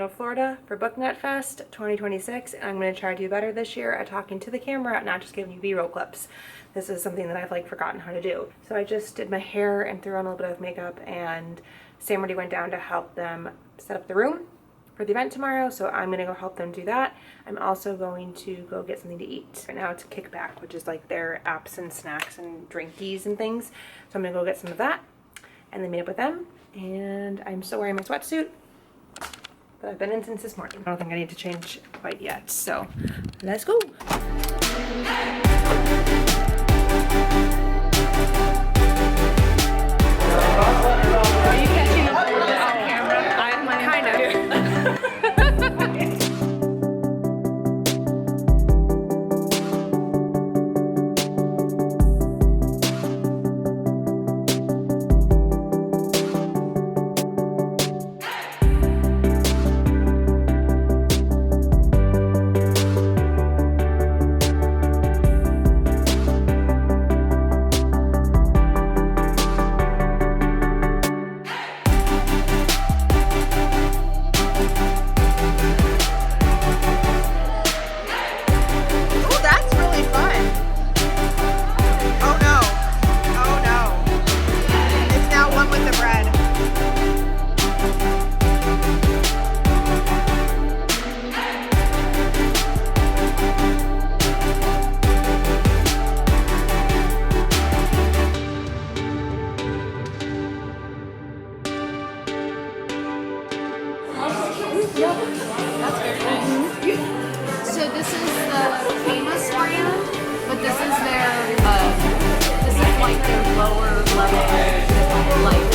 Orlando, Florida for BookNet Fest 2026, and I'm going to try to do better this year at talking to the camera, not just giving you B-roll clips. This is something that I've like forgotten how to do. So I just did my hair and threw on a little bit of makeup, and Sam already went down to help them set up the room for the event tomorrow, so I'm gonna go help them do that. I'm also going to go get something to eat. Right now it's Kickback, which is like their apps and snacks and drinkies and things. So I'm gonna go get some of that and then meet up with them. And I'm still wearing my sweatsuit that I've been in since this morning. I don't think I need to change quite yet, so let's go. Are you catching up with this on camera? I'm kind of. So this is the famous brand, but this is their this is like their lower level, like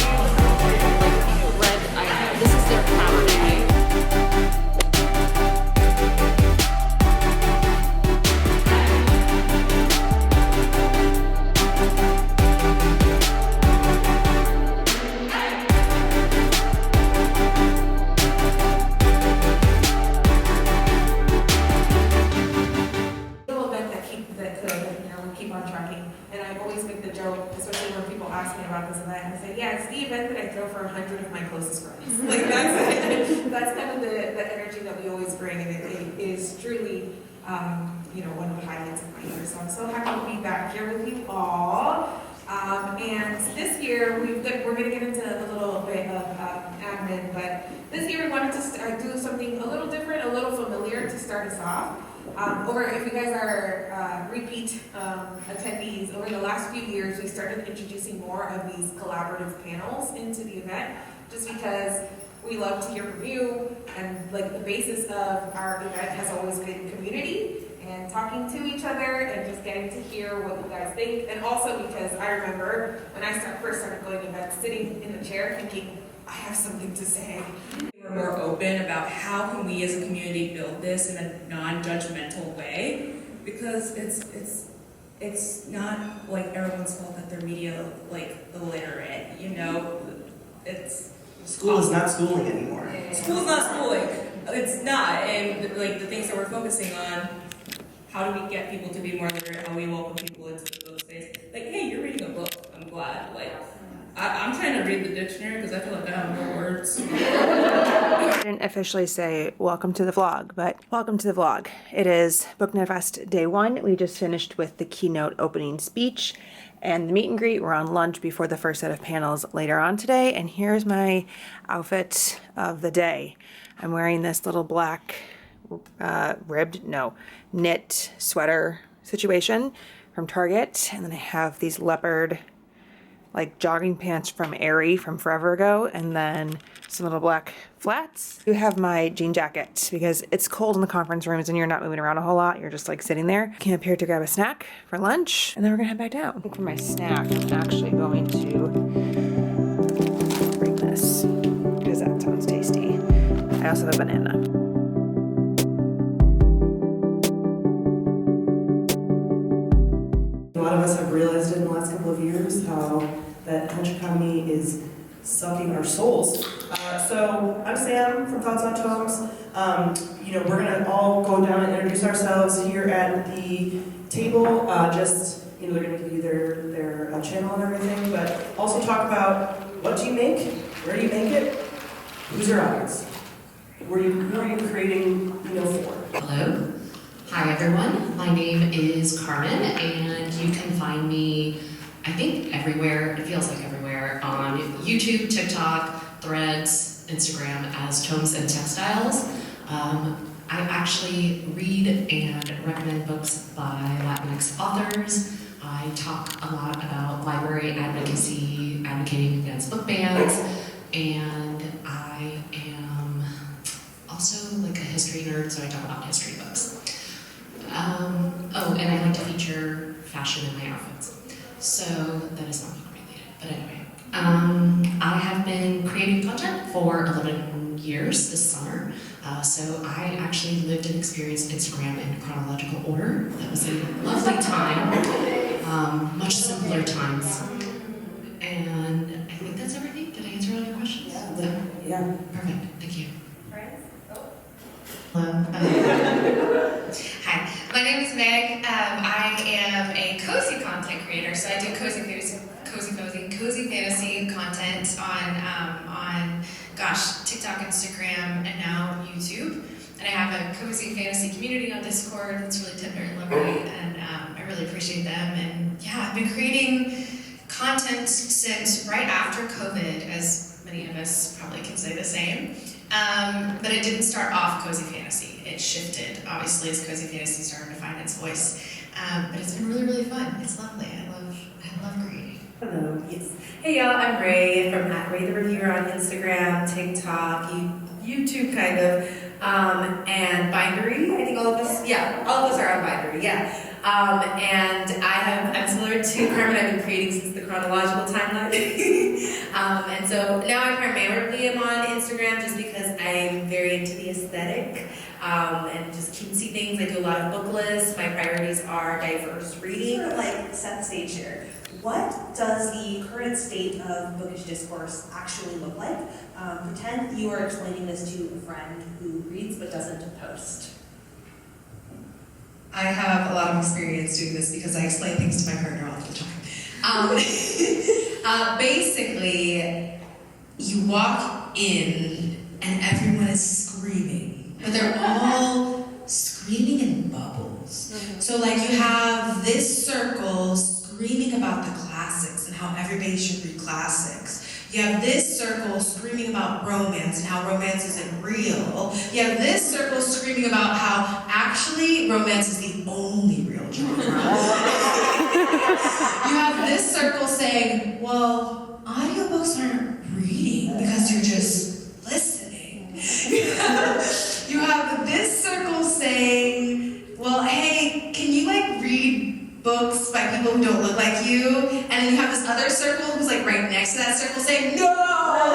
red item. This is their Cabernet. Yeah, it's the event that I throw for 100 of my closest friends. Like that's kind of the energy that we always bring, and it is truly, one of the highlights of my year. So I'm so happy to be back here with you all. And this year we're going to get into a little bit of admin, but this year we wanted to do something a little different, a little familiar to start us off. If you guys are repeat attendees, over the last few years, we started introducing more of these collaborative panels into the event, just because we love to hear from you, and like the basis of our event has always been community and talking to each other and just getting to hear what you guys think, and also because I remember when I first started going to events, sitting in the chair thinking, I have something to say. We're more open about how can we as a community build this in a non-judgmental way, because it's not like everyone's fault that they're media illiterate, it's school is not schooling anymore. School's not schooling. It's not, and the things that we're focusing on, how do we get people to be more literate, how we welcome people into those things. Hey, you're reading a book, I'm glad. I'm trying to read the dictionary because I feel like I have more words. I didn't officially say welcome to the vlog, but welcome to the vlog. It is BookNet Fest Day 1. We just finished with the keynote opening speech and the meet and greet. We're on lunch before the first set of panels later on today, and here's my outfit of the day. I'm wearing this little black knit sweater situation from Target, and then I have these leopard jogging pants from Aerie from forever ago, and then some little black flats. I do have my jean jacket because it's cold in the conference rooms and you're not moving around a whole lot. You're just sitting there. Came up here to grab a snack for lunch, and then we're gonna head back down. I think for my snack, I'm actually going to bring this because that sounds tasty. I also have a banana. A lot of us have realized in the last couple of years how that much economy is sucking our souls. So I'm Sam from Thoughts on Tomes. We're gonna all go down and introduce ourselves here at the table. They're gonna give you their channel and everything, but also talk about what do you make, where do you make it, who's your audience. who are you creating, for? Hello. Hi everyone. My name is Carmen and you can find me, I think everywhere, it feels like everywhere, on YouTube, TikTok, Threads, Instagram as Tomes and Textiles. I actually read and recommend books by Latinx authors. I talk a lot about library advocacy, advocating against book bans, and I am also like a history nerd, so I talk about history books. And I like to feature fashion in my outfits. So that is not book related, but anyway. I have been creating content for 11 years this summer. So I actually lived and experienced Instagram in chronological order. That was a lovely time, much simpler times. And I think that's everything. Did I answer all your questions? Yeah. Perfect, thank you. Hi, my name is Meg. I am a cozy content creator, so I do cozy fantasy content on TikTok, Instagram, and now YouTube. And I have a cozy fantasy community on Discord that's really tender and lovely, and I really appreciate them. And yeah, I've been creating content since right after COVID, as many of us probably can say the same. But it didn't start off cozy fantasy. It shifted, obviously, as cozy fantasy started to find its voice. But it's been really, really fun. It's lovely. I love creating. Hello, yes. Hey y'all, I'm Ray from @RayTheReviewer on Instagram, TikTok, YouTube kind of, and Bindery. I think all of us are on Bindery, yeah. And I'm similar to Carmen. I've been creating since the chronological timeline. And so now I primarily am on Instagram just because I'm very into the aesthetic and just cutesy things. I do a lot of book lists. My priorities are diverse reading. Sort of like set the stage here. What does the current state of bookish discourse actually look like? Pretend you are explaining this to a friend who reads but doesn't post. I have a lot of experience doing this because I explain things to my partner all the time. Basically, you walk in and everyone is screaming, but they're all screaming in bubbles. So like you have this circle screaming about the classics and how everybody should read classics. You have this circle screaming about romance and how romance isn't real. You have this circle screaming about how actually romance is the only real genre. You have this circle saying, well, audiobooks aren't reading because you're just listening. You have this circle saying, well, hey, can you like read books by people who don't look like you? And then you have this other circle who's like right next to that circle saying, no!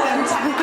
Every time.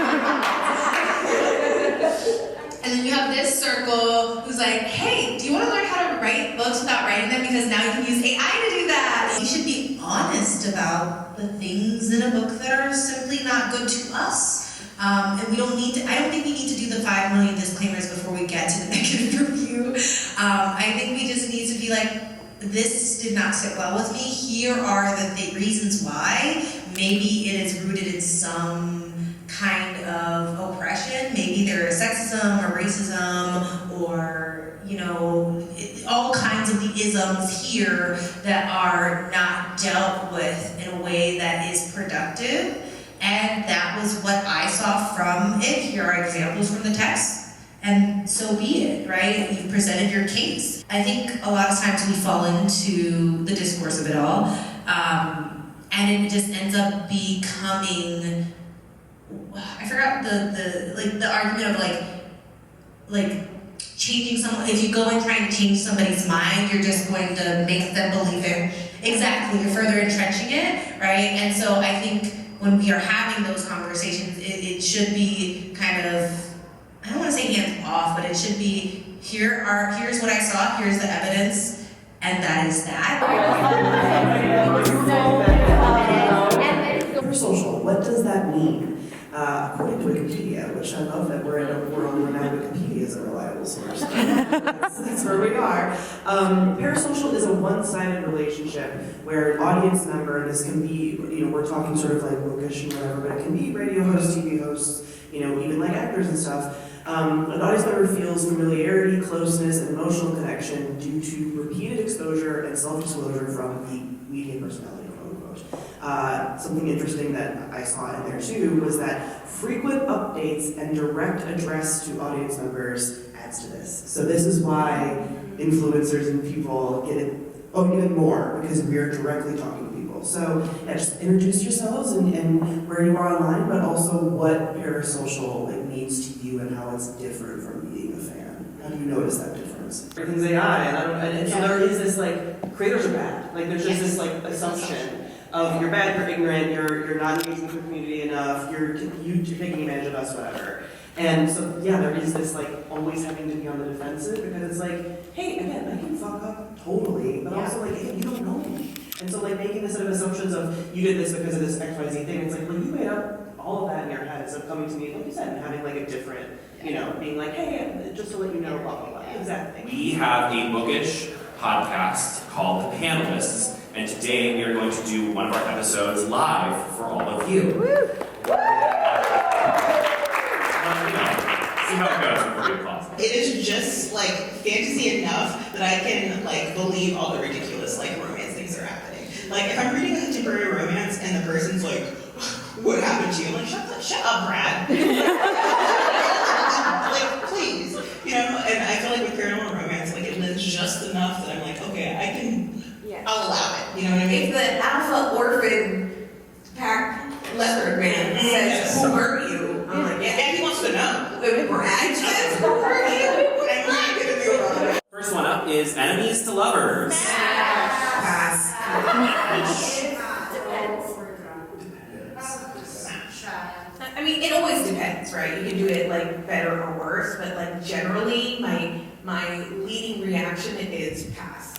And then you have this circle who's like, hey, do you want to learn how to write books without writing them because now you can use AI to do that? We should be honest about the things in a book that are simply not good to us. And we don't need to, I don't think we need to do the 5 million disclaimers before we get to the negative review. I think we just need to be like, this did not sit well with me. Here are the reasons why. Maybe it is rooted in some kind of oppression. Maybe there is sexism or racism or, all kinds of the isms here that are not dealt with in a way that is productive. And that was what I saw from it. Here are examples from the text. And so be it, right? You've presented your case. I think a lot of times we fall into the discourse of it all, and it just ends up becoming, I forgot the argument of like changing someone. If you go and trying to change somebody's mind, you're just going to make them believe it. Exactly, you're further entrenching it, right? And so I think when we are having those conversations, it should be kind of, I don't want to say hands off, but it should be, here's what I saw, here's the evidence, and that is that. Parasocial, what does that mean? According to Wikipedia, which I love that we're in a world where now Wikipedia is a reliable source. That's where we are. Parasocial is a one-sided relationship where an audience member, and this can be, we're talking sort of like bookish and whatever, but it can be radio hosts, TV hosts, even like actors and stuff, An audience member feels familiarity, closeness, and emotional connection due to repeated exposure and self-disclosure from the media personality, quote-unquote. Something interesting that I saw in there too was that frequent updates and direct address to audience members adds to this. So this is why influencers and people get it even more, because we are directly talking to people. So yeah, just introduce yourselves and where you are online, but also what parasocial means to you and how it's different from being a fan. How do you notice that difference? Everything's AI, and so there is this creators are bad. There's just this assumption of you're bad, you're ignorant, you're not engaging with the community enough, you're taking advantage of us, whatever. And so yeah, there is this always having to be on the defensive, because it's hey, again, I can fuck up totally, but also again, you don't know me. And so making this set of assumptions of you did this because of this XYZ thing, it's well, you made up all of that in your head instead of coming to me, like you said, and having a different, being hey, just to let you know, blah, blah, blah. Exactly. We have a bookish podcast called The Panelists, and today we are going to do one of our episodes live for all of you. Woo! See how it goes before we pause. It is just fantasy enough that I can believe all the ridiculous romance things that are happening. If I'm reading a contemporary romance and the person's what happened to you? I'm shut up, Brad. Please. And I feel with paranormal romance, it lives just enough that I'm okay, I'll allow it. You know what I mean? If the alpha orphan pack leopard man says, who hurt you? I'm yeah, he wants to know. Brad says, who hurt you? I'm not gonna do about it. First one up is enemies to lovers. Pass. I mean, it always depends, right? You can do it better or worse, but generally, my leading reaction is pass.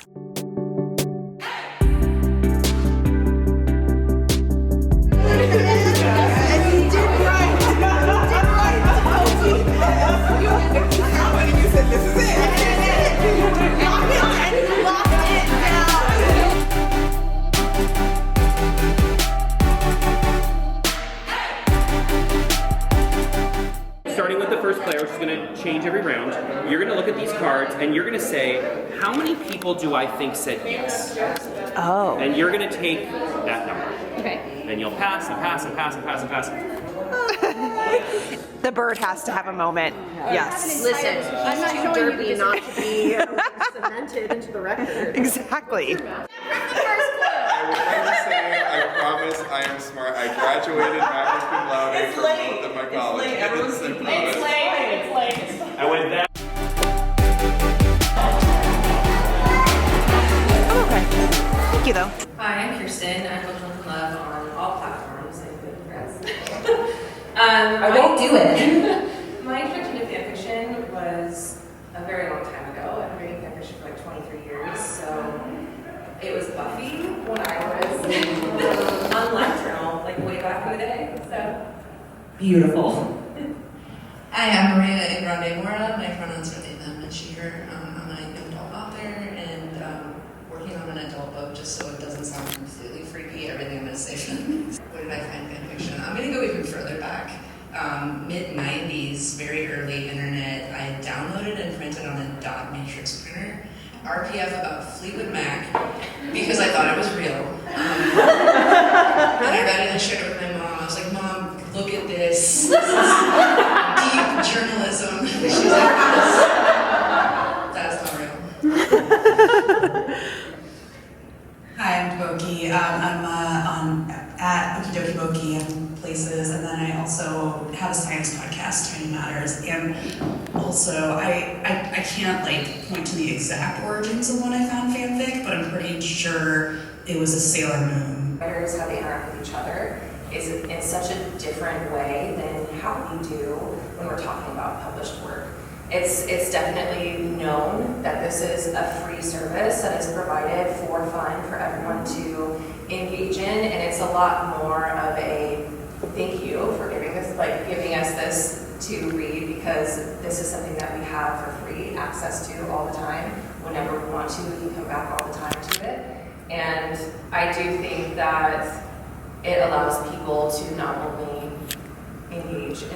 Starting with the first player, which is going to change every round, you're going to look at these cards and you're going to say, how many people do I think said yes? Oh. And you're going to take that number. Okay. And you'll pass and pass and pass and pass and pass. The bird has to have a moment. Yes. Listen, I'm not showing you not to be cemented into the record. Exactly. I promise I am smart. I graduated magna cum laude from both of my colleges. It's late. And with that. I'm okay. Thank you, though. Hi, I'm Kirsten. I'm Cultural Cum Love on all platforms. I won't do it. My introduction to fanfiction was a very long time ago. I've been reading fanfiction for 23 years, so it was Buffy when I was on live journal, way back in the day. So Beautiful. Hi, I'm Maria Ingrande Mora. My pronouns are they, them, and she, her. I'm an adult author and working on an adult book just so it doesn't sound completely freaky, everything I'm going to say. Where did I find fanfiction? I'm going to go even further back. Mid-90s, very early internet. I downloaded and printed on a dot matrix printer. RPF about Fleetwood Mac because I thought it was real. And I read it and shared it with my mom. I was like, Mom, look at this. This is deep journalism. She's like, that's not real. Hi, I'm Boki. I'm at Okie Dokie Boki and places, and then I also have a science podcast, Tiny Matters, and also I can't point to the exact origins of when I found fanfic, but I'm pretty sure it was a Sailor Moon. writers, how they interact with each other is in such a different way than how we do when we're talking about published work. It's definitely known that this is a free service that is provided for fun for everyone to engage in, and it's a lot more of a thank you for giving us this to read, because this is something that we have for free access to all the time. Whenever we want to, we can come back all the time to it. And I do think that it allows people to not only engage in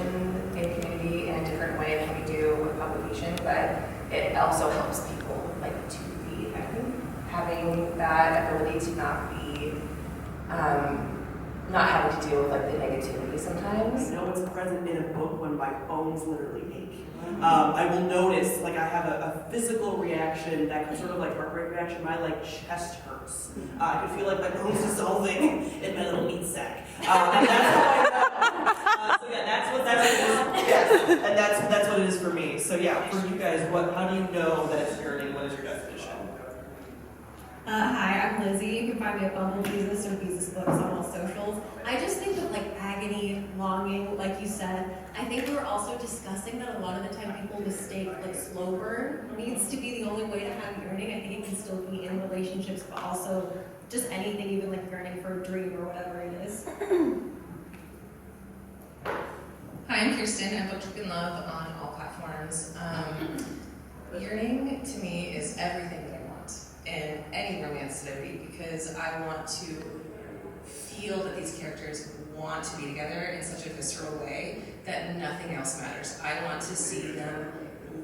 community in a different way than we do with publication, but it also helps people like to read. I think having that ability to not be not having to deal with like the negativity sometimes. I know it's present in a book when my bones literally ache. I will notice, like I have a physical reaction that sort of like heart rate reaction. My like chest hurts. I can feel like my bones dissolving in my little meat sack. And that's how I know. So yeah, that's what it is. Yes, and that's what it is for me. So yeah, for you guys, how do you know that it's yearning? What is your definition? Hi, I'm Lizzie. You can find me at Bumble Jesus or Jesus Books on all socials. I just think of like agony, longing, like you said. I think we were also discussing that a lot of the time people mistake like slow burn needs to be the only way to have yearning. I think it can still be in relationships, but also just anything, even like yearning for a dream or whatever it is. Hi, I'm Kirsten. I'm BookClub on all platforms. Yearning to me is everything that I want in any romance that I read, because I want to feel that these characters want to be together in such a visceral way that nothing else matters. I want to see them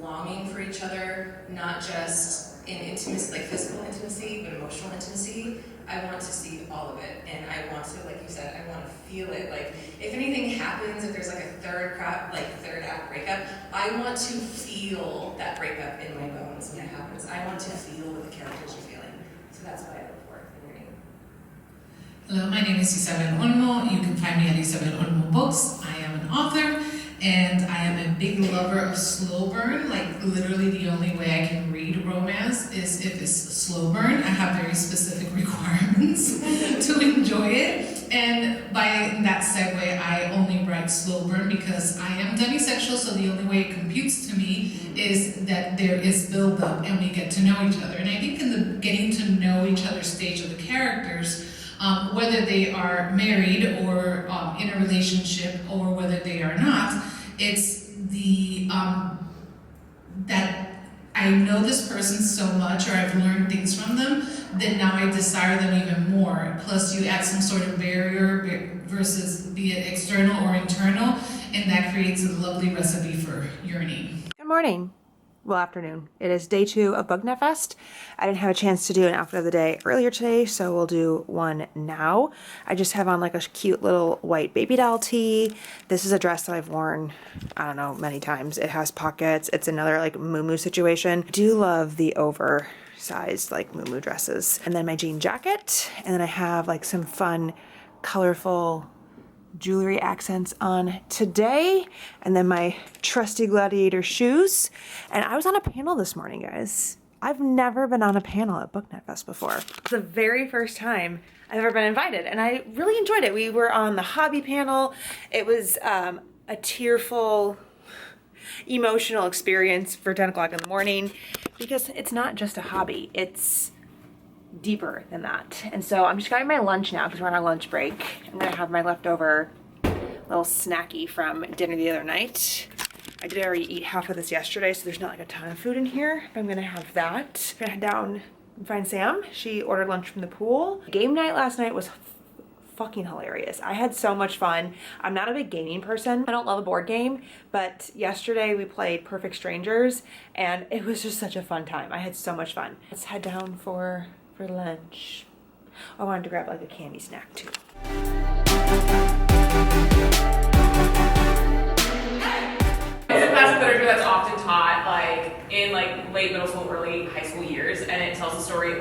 longing for each other, not just in intimacy, like physical intimacy, but emotional intimacy. I want to see all of it, and I want to, like you said, I want to feel it. Like, if anything happens, if there's like a third act breakup, I want to feel that breakup in my bones when it happens. I want to feel what the characters are feeling. So that's what I look for in reading. Hello, my name is Isabel Olmo. You can find me at Isabel Olmo Books. I am an author, and I am a big lover of slow burn. Like, literally the only way I can read romance is if it's slow burn. I have very specific requirements to enjoy it. And by that segue, I only write slow burn because I am demisexual, so the only way it computes to me is that there is build-up and we get to know each other. And I think in the getting to know each other stage of the characters, whether they are married or in a relationship or whether they are not, it's the that I know this person so much, or I've learned things from them, that now I desire them even more. Plus you add some sort of barrier versus be it external or internal, and that creates a lovely recipe for yearning. Good morning. Well, afternoon. It is day 2 of BookNet Fest. I didn't have a chance to do an outfit of the day earlier today, so we'll do one now. I just have on like a cute little white baby doll tee. This is a dress that I've worn, I don't know, many times. It has pockets. It's another like muumuu situation. I do love the oversized like muumuu dresses. And then my jean jacket. And then I have like some fun, colorful jewelry accents on today, and then my trusty gladiator shoes. And I was on a panel this morning, guys. I've never been on a panel at BookNet Fest before. It's the very first time I've ever been invited, and I really enjoyed it. We were on the hobby panel. It was a tearful, emotional experience for 10 o'clock in the morning, because it's not just a hobby, it's deeper than that. And so I'm just grabbing my lunch now because we're on our lunch break. I'm gonna have my leftover little snacky from dinner the other night. I did already eat half of this yesterday, so there's not like a ton of food in here. I'm gonna have that. I'm gonna head down and find Sam. She ordered lunch from the pool. Game night last night was fucking hilarious. I had so much fun. I'm not a big gaming person. I don't love a board game, but yesterday we played Perfect Strangers and it was just such a fun time. I had so much fun. Let's head down for lunch. I wanted to grab like a candy snack too. It's a classic literature that's often taught like in like late middle school, early high school years, and it tells the story of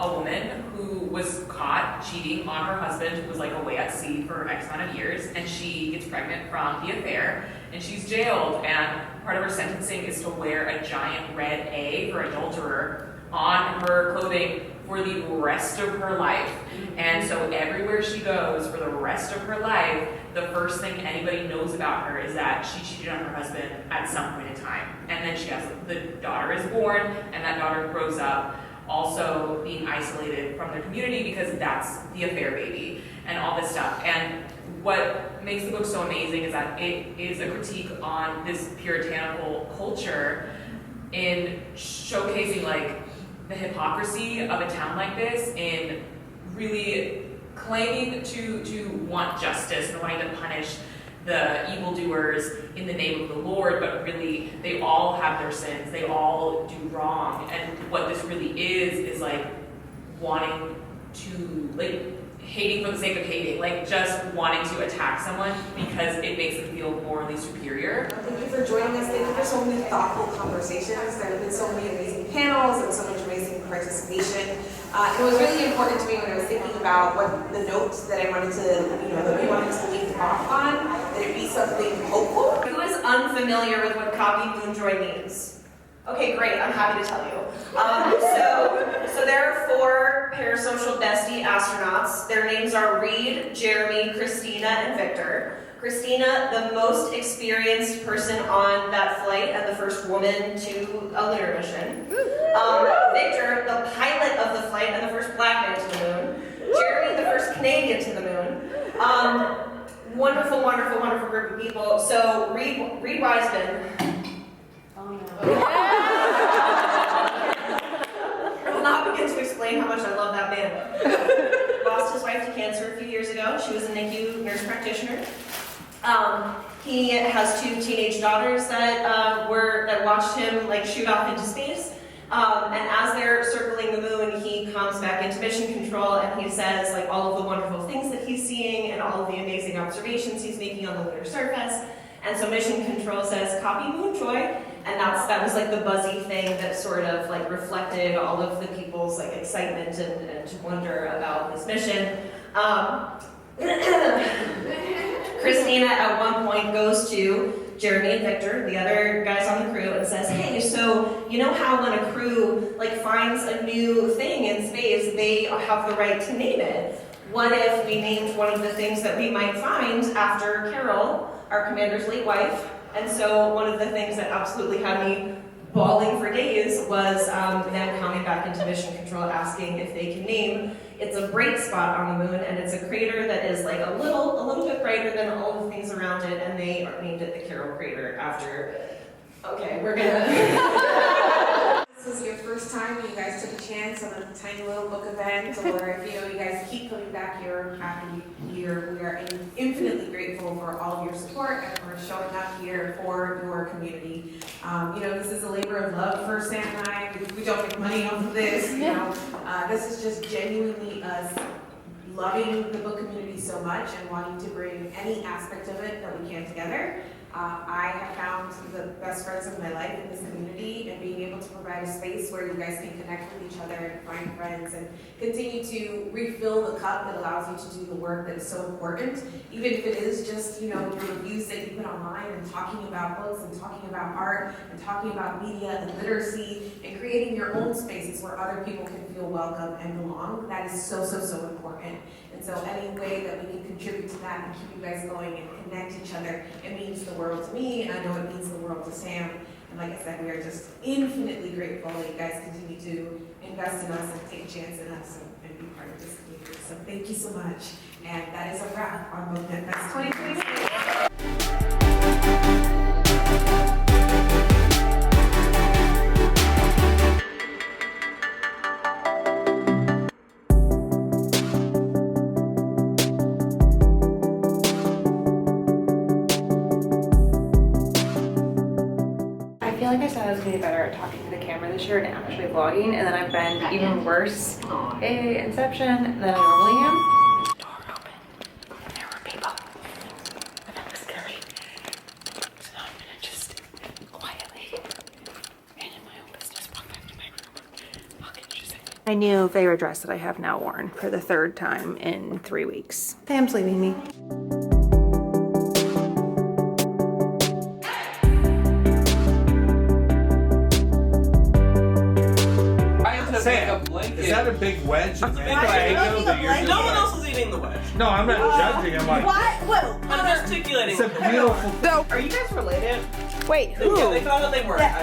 a woman who was caught cheating on her husband, who was like away at sea for X amount of years, and she gets pregnant from the affair, and she's jailed, and part of her sentencing is to wear a giant red A for adulterer on her clothing for the rest of her life. And so everywhere she goes for the rest of her life, the first thing anybody knows about her is that she cheated on her husband at some point in time. And then the daughter is born, and that daughter grows up also being isolated from their community because that's the affair baby and all this stuff. And what makes the book so amazing is that it is a critique on this puritanical culture in showcasing like the hypocrisy of a town like this in really claiming to want justice and wanting to punish the evildoers in the name of the Lord, but really they all have their sins. They all do wrong. And what this really is like wanting to, like, hating for the sake of hating, like just wanting to attack someone because it makes them feel morally superior. Thank you for joining us. Thank you for so many thoughtful conversations. There have been so many amazing panels and so much amazing participation. It was really important to me when I was thinking about what the notes that I wanted to, that we wanted to leave off on, that it be something hopeful. Who is unfamiliar with what copy moonjoy means? Okay, great, I'm happy to tell you. So there are 4 parasocial bestie astronauts. Their names are Reed, Jeremy, Christina, and Victor. Christina, the most experienced person on that flight and the first woman to a lunar mission. Victor, the pilot of the flight and the first black man to the moon. Jeremy, the first Canadian to the moon. Wonderful, wonderful, wonderful group of people. So Reed Wiseman. I will not begin to explain how much I love that man. Lost his wife to cancer a few years ago. She was a NICU nurse practitioner. He has 2 teenage daughters that watched him like shoot off into space. And as they're circling the moon, he comes back into mission control and he says like all of the wonderful things that he's seeing and all of the amazing observations he's making on the lunar surface. And so mission control says, copy moonjoy. And that was like the buzzy thing that sort of like reflected all of the people's like excitement and wonder about this mission. Christina at one point goes to Jeremy and Victor, the other guys on the crew, and says, hey, so you know how when a crew like finds a new thing in space, they have the right to name it. What if we named one of the things that we might find after Carol, our commander's late wife? And so one of the things that absolutely had me bawling for days was them coming back into mission control asking if they can name. It's a bright spot on the moon, and it's a crater that is like a little bit brighter than all the things around it, and they named it the Carol crater after. Okay, we're gonna. This was your first time and you guys took a chance on a tiny little book event, or if you guys keep coming back here after year, we are infinitely grateful for all of your support and for showing up here for your community. This is a labor of love for Sam and I. We don't make money off of this. This is just genuinely us loving the book community so much and wanting to bring any aspect of it that we can together. I have found the best friends of my life in this community, and being able to provide a space where you guys can connect with each other and find friends and continue to refill the cup that allows you to do the work that is so important, even if it is just, your reviews that you put online and talking about books and talking about art and talking about media and literacy and creating your own spaces where other people can feel welcome and belong. That is so, so, so important. And so any way that we can contribute to that and keep you guys going and connect each other, it means the world to me, and I know it means the world to Sam. And like I said, we are just infinitely grateful that you guys continue to invest in us and take a chance in us and be part of this community. So thank you so much. And that is a wrap on BookNet Fest 2022. Like I said, I was going to be better at talking to the camera this year and actually vlogging, and then I've been even worse at Inception than I normally am. The door opened, and there were people, and that was scary. So now I'm going to just quietly, and in my own business, walk back to my room. Okay, just a second. My new favorite dress that I have now worn for the 3rd time in 3 weeks. Sam's leaving me. Sam, is that a big wedge? No one else is eating the wedge. No, I'm not judging. I'm like, What? I'm gesticulating. It's a beautiful. No. Are you guys related? Wait, who? Yeah, they found out they were. Yeah.